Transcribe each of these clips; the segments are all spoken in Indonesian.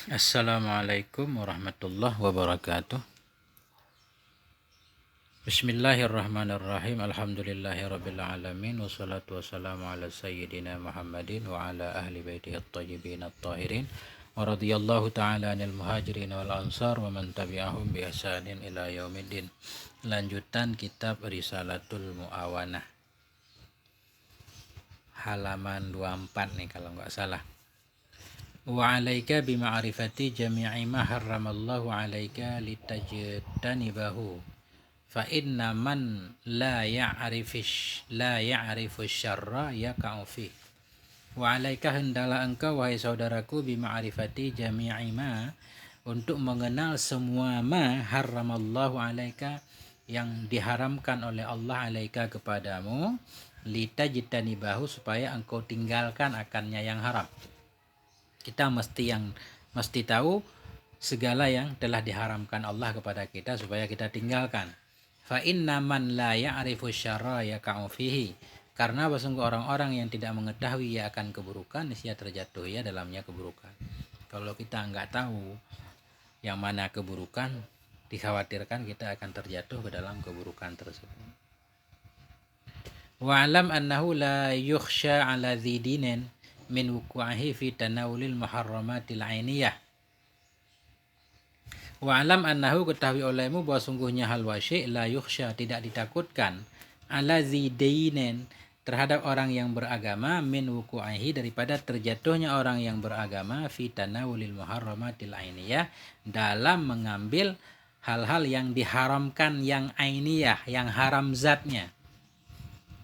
Assalamualaikum warahmatullahi wabarakatuh. Bismillahirrahmanirrahim. Alhamdulillahirabbil alamin wassalatu wassalamu ala sayyidina Muhammadin wa ala ahli baitihi at-thayyibin at-tahirin wa radhiyallahu ta'ala anil muhajirin wal ansar wa man tabi'ahum bi ihsanin ila yaumiddin. Lanjutan kitab Risalatul Muawanah. Halaman 24 nih kalau nggak salah. Wa 'alaika bi ma'rifati jami'i ma harramallahu 'alaika litajtanibahu fa inna man la ya'rifu syarra yaqa'u fi. Wa 'alaika hendaklah engkau wahai saudaraku bi ma'rifati jami'i ma untuk mengenal semua ma harramallahu 'alaika yang diharamkan oleh Allah 'alaika kepadamu litajtanibahu supaya engkau tinggalkan akannya yang haram. Kita mesti tahu segala yang telah diharamkan Allah kepada kita supaya kita tinggalkan. Fa inna man la ya'rifu syarra yaqa'u fihi. Karena sesungguh orang-orang yang tidak mengetahui ia akan keburukan, niscaya terjatuh ya dalamnya keburukan. Kalau kita nggak tahu yang mana keburukan, dikhawatirkan kita akan terjatuh ke dalam keburukan tersebut. Wa'lam annahu la yukhsha 'ala dzidinin min wuku'ahi fi tanawulil muharramatil ainiyah. Wa'lam annahu ketahui olehmu bahwa sungguhnya hal wasyik la yukhsha tidak ditakutkan ala zidainen terhadap orang yang beragama min wuku'ahi daripada terjatuhnya orang yang beragama fi tanawulil muharramatil ainiyah dalam mengambil hal-hal yang diharamkan yang ainiyah yang haram zatnya.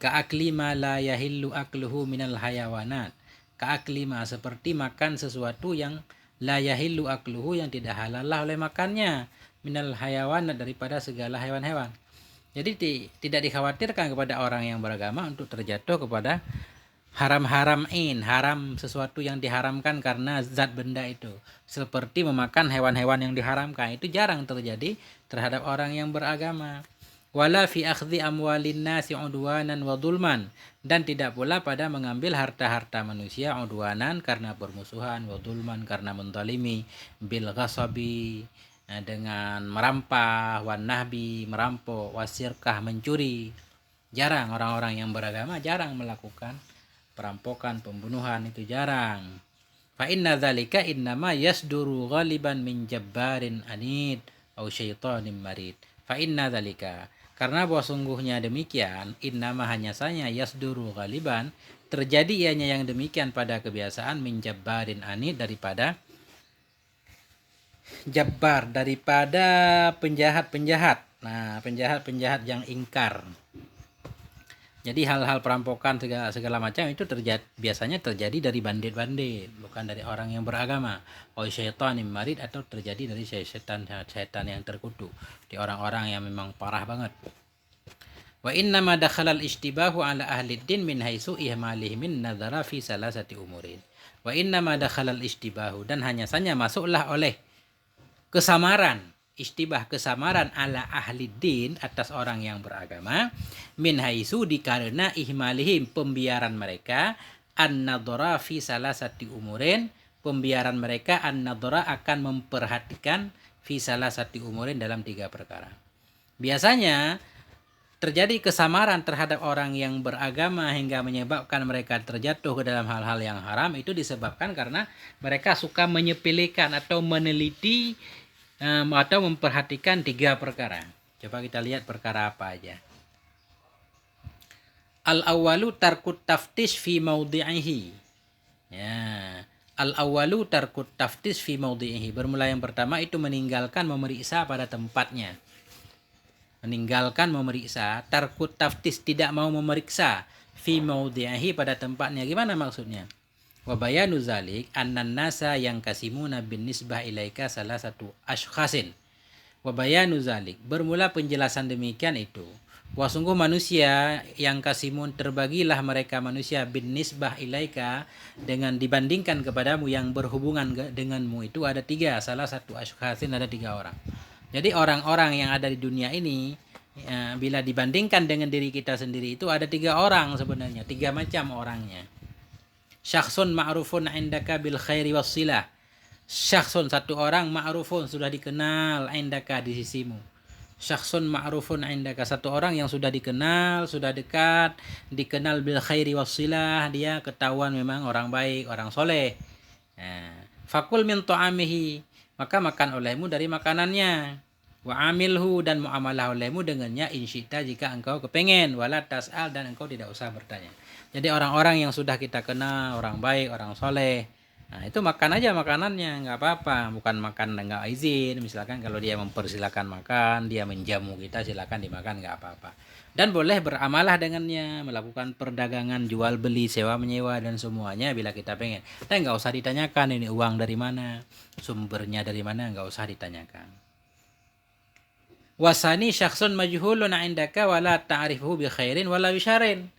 Ka'aklima la yahillu akluhu minal hayawanat. Ka'aklima seperti makan sesuatu yang la yahillu akluhu yang tidak halal oleh makannya minal hayawanat daripada segala hewan-hewan. Jadi tidak dikhawatirkan kepada orang yang beragama untuk terjatuh kepada haram-haramin, haram sesuatu yang diharamkan karena zat benda itu. Seperti memakan hewan-hewan yang diharamkan itu jarang terjadi terhadap orang yang beragama. Wala fi akhdhi amwalin nasi udwanan wa dhulman, dan tidak pula pada mengambil harta-harta manusia udwanan karena permusuhan, wa dhulman karena menzalimi, bil ghasabi dengan merampah, wan nahbi merampok, wasirkah mencuri. Jarang orang-orang yang beragama jarang melakukan perampokan, pembunuhan, itu jarang. Fa inna dzalika innama yasduru ghaliban min jabbarin anid au syaitanin marid. Fa inna dzalika karena bahwa sungguhnya demikian, innama hanya saja yasduru ghaliban, terjadi ianya yang demikian pada kebiasaan min jabbarin anid daripada jabbar, daripada penjahat-penjahat. Nah, penjahat-penjahat yang ingkar. Jadi hal-hal perampokan segala macam itu biasanya terjadi dari bandit-bandit, bukan dari orang yang beragama. Oh syaitan marid, atau terjadi dari setan yang terkutuk, di orang-orang yang memang parah banget. Wa inna ma dakhalal ishtibahu ala ahli din min haitsu ihmalihim min nadhara fi salasati umurin. Wa inna ma dakhalal ishtibahu, dan hanya saja masuklah oleh kesamaran, istibah kesamaran ala ahli din atas orang yang beragama min haitsu dikarena ihmalihim pembiaran mereka an-nadhara fi salasati umurin, pembiaran mereka an-nadhara akan memperhatikan fi salasati umurin dalam 3 perkara. Biasanya terjadi kesamaran terhadap orang yang beragama hingga menyebabkan mereka terjatuh ke dalam hal-hal yang haram, itu disebabkan karena mereka suka menyepelekan atau meneliti atau memperhatikan 3 perkara. Coba kita lihat perkara apa aja. Al-awwalu tarkut taftish fi maudhi'ihi. Ya, al-awwalu tarkut taftish fi maudhi'ihi. Bermula yang pertama itu meninggalkan memeriksa pada tempatnya. Meninggalkan memeriksa, tarkut taftish tidak mau memeriksa fi maudhi'ihi pada tempatnya. Gimana maksudnya? Wa bayanu zalik annan nasa yang kasimuna bin nisbah ilaika salah satu ashkhasin. Wa bayanu zalik, bermula penjelasan demikian itu, wa sungguh manusia yang kasimun terbagilah mereka manusia bin nisbah ilaika dengan dibandingkan kepadamu, yang berhubungan denganmu itu ada 3, salah satu ashkhasin ada 3 orang. Jadi orang-orang yang ada di dunia ini bila dibandingkan dengan diri kita sendiri itu ada 3 orang sebenarnya, 3 macam orangnya. Syakhsun ma'rufun indaka bil khairi wassilah. Syakhsun, satu orang, ma'rufun, sudah dikenal, indaka, di sisimu. Syakhsun ma'rufun indaka, satu orang yang sudah dikenal, sudah dekat, dikenal bil khairi wassilah, dia ketahuan memang orang baik, orang soleh. Fakul min ta'amihi, maka makan olehmu dari makanannya. Wa amilhu, dan muamalah olehmu dengannya, insyita, jika engkau kepengen. Wala tas'al, dan engkau tidak usah bertanya. Jadi orang-orang yang sudah kita kenal, orang baik, orang soleh, nah itu makan aja makanannya, nggak apa-apa. Bukan makan nggak izin, misalkan kalau dia mempersilakan makan, dia menjamu kita, silakan dimakan, nggak apa-apa. Dan boleh beramalah dengannya, melakukan perdagangan, jual beli, sewa menyewa, dan semuanya bila kita pengen. Dan nggak usah ditanyakan ini uang dari mana, sumbernya dari mana, nggak usah ditanyakan. Wasani syakhsun majhulun indaka wala ta'rifuhu bi khairin wala bi syarrin.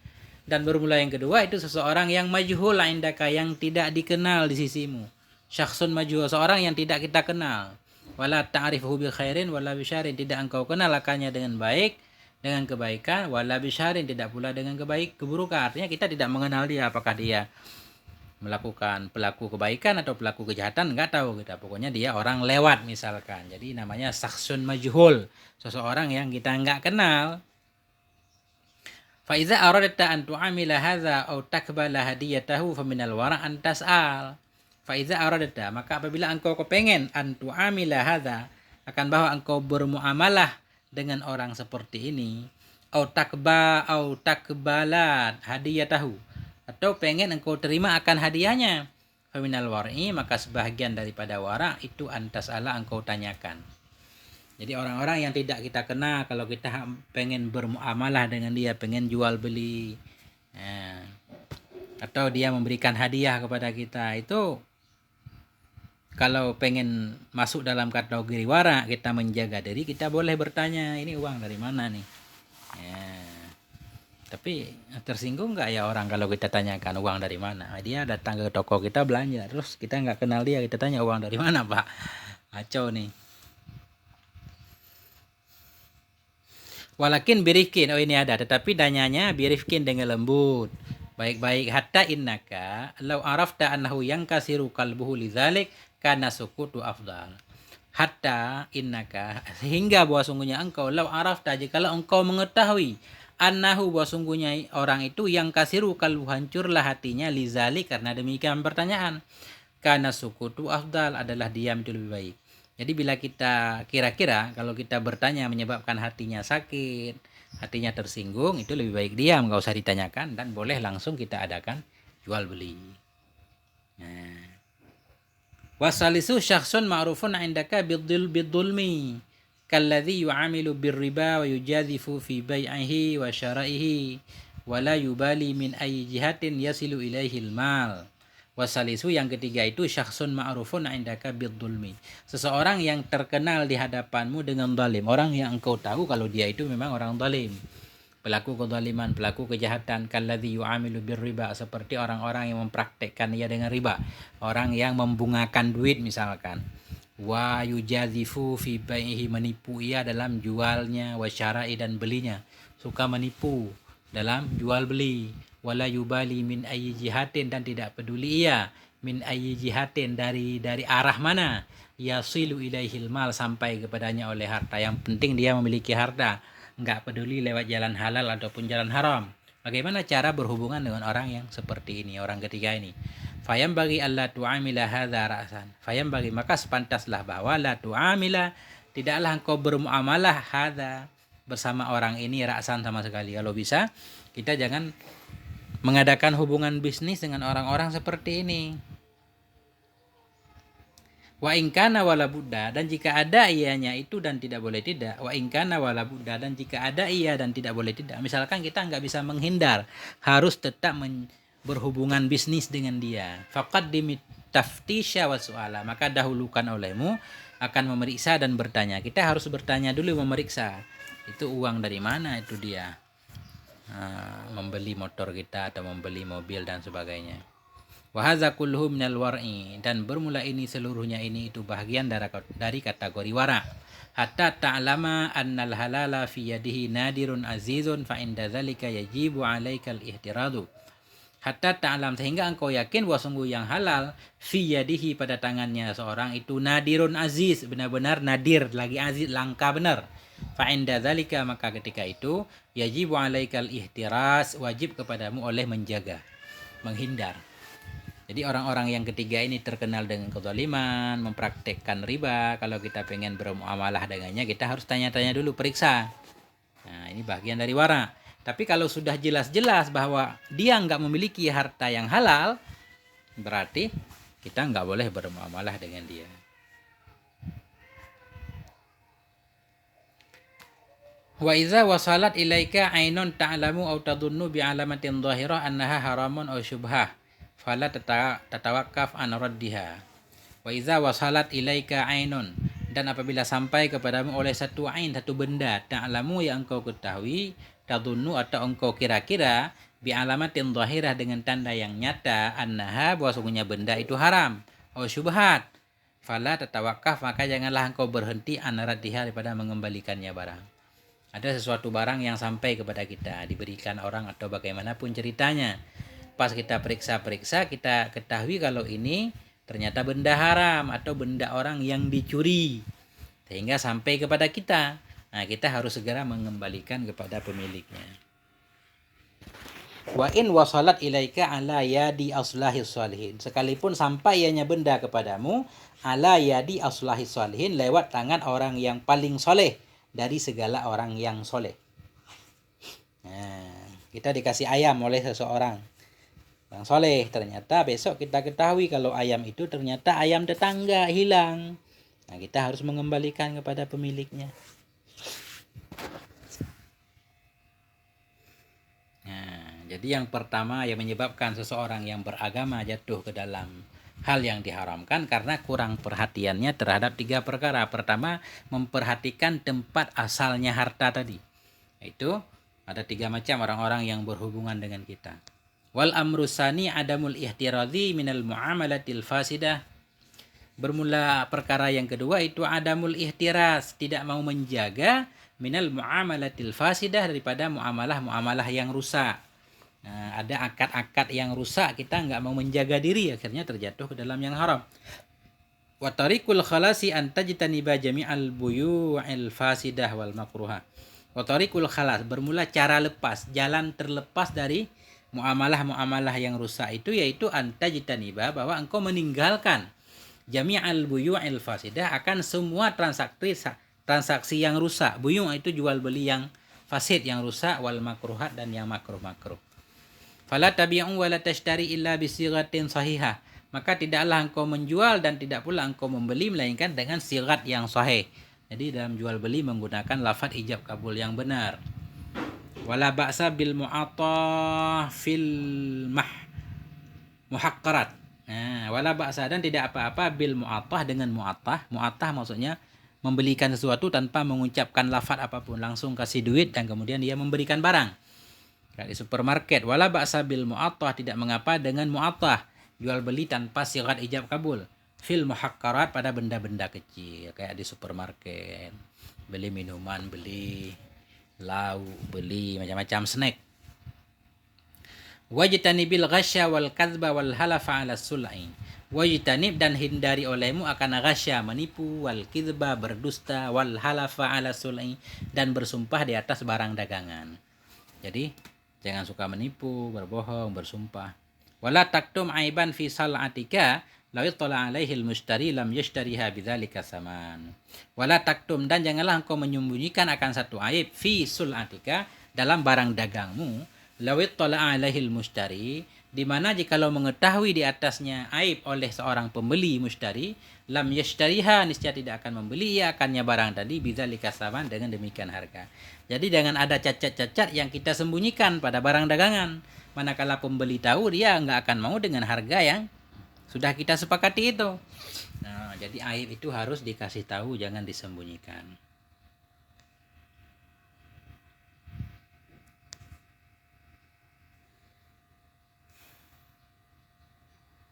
Dan bermula yang kedua itu seseorang yang majhul indaka, yang tidak dikenal di sisimu. Syakhsun majhul, seorang yang tidak kita kenal. Wala ta'rifuhu bi khairin wala bi syarrin, tidak engkau kenal akannya dengan baik, dengan kebaikan, wala bi syarrin, tidak pula dengan keburukan. Artinya kita tidak mengenal dia, apakah dia melakukan pelaku kebaikan atau pelaku kejahatan, nggak tahu kita. Pokoknya dia orang lewat misalkan. Jadi namanya syakhsun majhul, seseorang yang kita nggak kenal. Faiza aradta an tu'amila hadza aw takbala hadiyatahu faminal wara' an tas'al. Faiza aradta, maka apabila engkau kepengen an tu'amila hadza, akan bahwa engkau bermuamalah dengan orang seperti ini, aw takbala hadiyatahu, atau pengen engkau terima akan hadiahnya, faminal war'i, maka sebahagian daripada wara' itu an tas'ala, engkau tanyakan. Jadi orang-orang yang tidak kita kenal, kalau kita pengen bermuamalah dengan dia, pengen jual beli, atau dia memberikan hadiah kepada kita, itu kalau pengen masuk dalam kategori wara, kita menjaga diri, kita boleh bertanya, ini uang dari mana nih? Tapi tersinggung nggak ya orang kalau kita tanyakan uang dari mana? Dia datang ke toko kita belanja, terus kita nggak kenal dia, kita tanya uang dari mana, Pak? Kacau nih. Walakin birifkin, oh ini ada, tetapi danyanya birifkin dengan lembut, baik-baik. Hatta innaka law arafta annahu yankasiru qalbuhu lidzalik kana sukutu afdal. Hatta innaka, sehingga bahwa sungguhnya engkau, law arafta, jikalau engkau mengetahui, annahu, bahwa sungguhnya orang itu yang kasiru kalbu, hancurlah hatinya, lidzalik, karena demikian pertanyaan, kana sukutu afdal, adalah diam itu lebih baik. Jadi bila kita kira-kira kalau kita bertanya menyebabkan hatinya sakit, hatinya tersinggung, itu lebih baik diam, nggak usah ditanyakan, dan boleh langsung kita adakan jual beli. Wasalisu syakhsun ma'rufun indaka bidulmi kalladhi yu'amilu birriba wa yujazifu fi bai'ihi wa syara'ihi wa la yubali min ayyi jihatin yasilu ilaihi al-mal. Wasalisu, yang ketiga itu syakhsun ma'rufun indaka bidulmi, seseorang yang terkenal di hadapanmu dengan zalim, orang yang engkau tahu kalau dia itu memang orang zalim, pelaku kezaliman, pelaku kejahatan. Kalladzi yu'amilu birriba, seperti orang-orang yang mempraktekkan ia dengan riba, orang yang membungakan duit misalkan. Wa yujazifu fi bai'ihi, menipu ia dalam jualnya, wa syara'i, dan belinya, suka menipu dalam jual beli. Wala yubali min ayyi jihatin, dan tidak peduli ia min ayyi jihatin, dari arah mana, yasilu ilaihil mal, sampai kepadanya oleh harta. Yang penting dia memiliki harta, nggak peduli lewat jalan halal ataupun jalan haram. Bagaimana cara berhubungan dengan orang yang seperti ini, orang ketiga ini? Fayam bagi Allah tu'amila hadza ra'san. Fayam bagi, maka sepantaslah bahwa la tu'amila, tidaklah engkau bermuamalah hadza, bersama orang ini, ra'san, sama sekali. Kalau bisa kita jangan mengadakan hubungan bisnis dengan orang-orang seperti ini. Wa ingkana wala buddha, dan jika ada ianya itu dan tidak boleh tidak. Wa ingkana wala buddha, dan jika ada iya dan tidak boleh tidak. Misalkan kita nggak bisa menghindar, harus tetap berhubungan bisnis dengan dia. Faqaddim taftisha wa su'ala, maka dahulukan olehmu akan memeriksa dan bertanya. Kita harus bertanya dulu, memeriksa. Itu uang dari mana itu dia? Membeli motor kita atau membeli mobil dan sebagainya. Wa hadza kulluhu minal war'i, dan bermula ini seluruhnya ini itu bahagian dari kategori wara. Hatta ta'lama annal halala fi yadihi nadirun azizun fa inda dzalika yajibu 'alaikal ihtiradu. Hatta ta'lam, sehingga engkau yakin bahwa sungguh yang halal fi yadihi, pada tangannya seorang itu nadirun aziz, benar-benar nadir, lagi aziz, langka benar. Fa inda dzalika, maka ketika itu yajibu alaikal ihtiras, wajib kepadamu oleh menjaga, menghindar. Jadi orang-orang yang ketiga ini terkenal dengan kezaliman, mempraktekkan riba. Kalau kita pengen bermuamalah dengannya, kita harus tanya-tanya dulu, periksa. Nah, ini bagian dari wara. Tapi kalau sudah jelas-jelas bahwa dia nggak memiliki harta yang halal, berarti kita nggak boleh bermuamalah dengan dia. Wa idza wasalat ilaika ainun ta'lamu aw tadhunnu bi alamatin dhahirah annaha haramun aw syubhah fala tatawakkaf an raddiha. Wa idza wasalat ilaika ainun, dan apabila sampai kepadamu oleh satu ain, satu benda, ta'lamu yang engkau ketahui, tadhunnu atau engkau kira-kira, bi alamatin dhahirah dengan tanda yang nyata, annaha bahwa sungguhnya benda itu haram, aw syubhat, fala tatawakkaf, maka janganlah engkau berhenti an raddiha, daripada mengembalikannya barang. Ada sesuatu barang yang sampai kepada kita, diberikan orang atau bagaimanapun ceritanya. Pas kita periksa-periksa, kita ketahui kalau ini ternyata benda haram atau benda orang yang dicuri, sehingga sampai kepada kita. Nah, kita harus segera mengembalikan kepada pemiliknya. Wa in wasalat ilaika ala yadi aslahis salihin, sekalipun sampai ianya benda kepadamu ala yadi aslahis salihin, lewat tangan orang yang paling soleh dari segala orang yang soleh. Nah, kita dikasih ayam oleh seseorang yang soleh, ternyata besok kita ketahui kalau ayam itu ternyata ayam tetangga hilang. Nah, kita harus mengembalikan kepada pemiliknya. Nah, jadi yang pertama yang menyebabkan seseorang yang beragama jatuh ke dalam hal yang diharamkan karena kurang perhatiannya terhadap tiga perkara. Pertama, memperhatikan tempat asalnya harta tadi. Itu ada tiga macam orang-orang yang berhubungan dengan kita. Wal amrusani adamul ihtiradhi minal muamalatil fasidah. Bermula perkara yang kedua itu adamul ihtiras, tidak mau menjaga minal muamalatil fasidah, daripada muamalah-muamalah yang rusak. Nah, ada akad-akad yang rusak, kita nggak mau menjaga diri, akhirnya terjatuh ke dalam yang haram. Wa tariqul khalasi an tajtaniba jami'al buyu'il fasidah wal makruha. Wa tariqul khalas, bermula cara lepas, jalan terlepas dari muamalah-muamalah yang rusak itu, yaitu an tajtaniba, bahwa engkau meninggalkan jami'al buyu'il fasidah, akan semua transaksi yang rusak. Buyu' itu jual beli yang fasid, yang rusak, wal makruhat, dan yang makruh-makruh. Fala tabi'u wa la tashtari illa bisighatin sahihah, maka tidaklah engkau menjual dan tidak pula engkau membeli melainkan dengan sigat yang sahih. Jadi dalam jual beli menggunakan lafaz ijab kabul yang benar. Wala ba'sa bil mu'attah fil muhaqqarat. Nah, wala ba'sa, dan tidak apa-apa bil mu'attah, dengan mu'attah. Mu'attah maksudnya membelikan sesuatu tanpa mengucapkan lafaz apapun, langsung kasih duit dan kemudian dia memberikan barang. Kayak di supermarket, wala ba'sa bil mu'attah, tidak mengapa dengan mu'attah, jual beli tanpa sigat ijab kabul. Fil muhaqqarat, pada benda-benda kecil, kayak di supermarket, beli minuman, beli lauk, beli macam-macam snack. Wajtanibil ghasya wal kadzba wal halafa 'ala sul'i. Wajtanib, dan hindari olehmu akan ghasya, menipu, wal kadzba, berdusta, wal halafa 'ala sul'i, dan bersumpah di atas barang dagangan. Jadi jangan suka menipu, berbohong, bersumpah. Wala taktum aiban fi sal'atika law ittala 'alaihi al-mushtari lam yashtariha bidzalika saman. Wala taktum, dan janganlah engkau menyembunyikan akan satu aib fi sul'atika, dalam barang dagangmu, law ittala 'alaihi al-mushtari, di mana jikalau mengetahui di atasnya aib oleh seorang pembeli mushtari, lam yashtariha, niscaya tidak akan membeli ia akannya barang tadi, bidzalika saman, dengan demikian harga. Jadi jangan ada cacat-cacat yang kita sembunyikan pada barang dagangan. Manakala pembeli tahu, dia nggak akan mau dengan harga yang sudah kita sepakati itu. Nah, jadi aib itu harus dikasih tahu, jangan disembunyikan.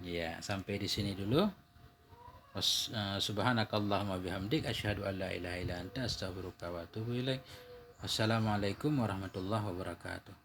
Ya, sampai di sini dulu. Subhanakallahumma bihamdik, asyhadu an la ilaha illa anta, astaghfiruka wa atubu ilaik. Wassalamualaikum warahmatullahi wabarakatuh.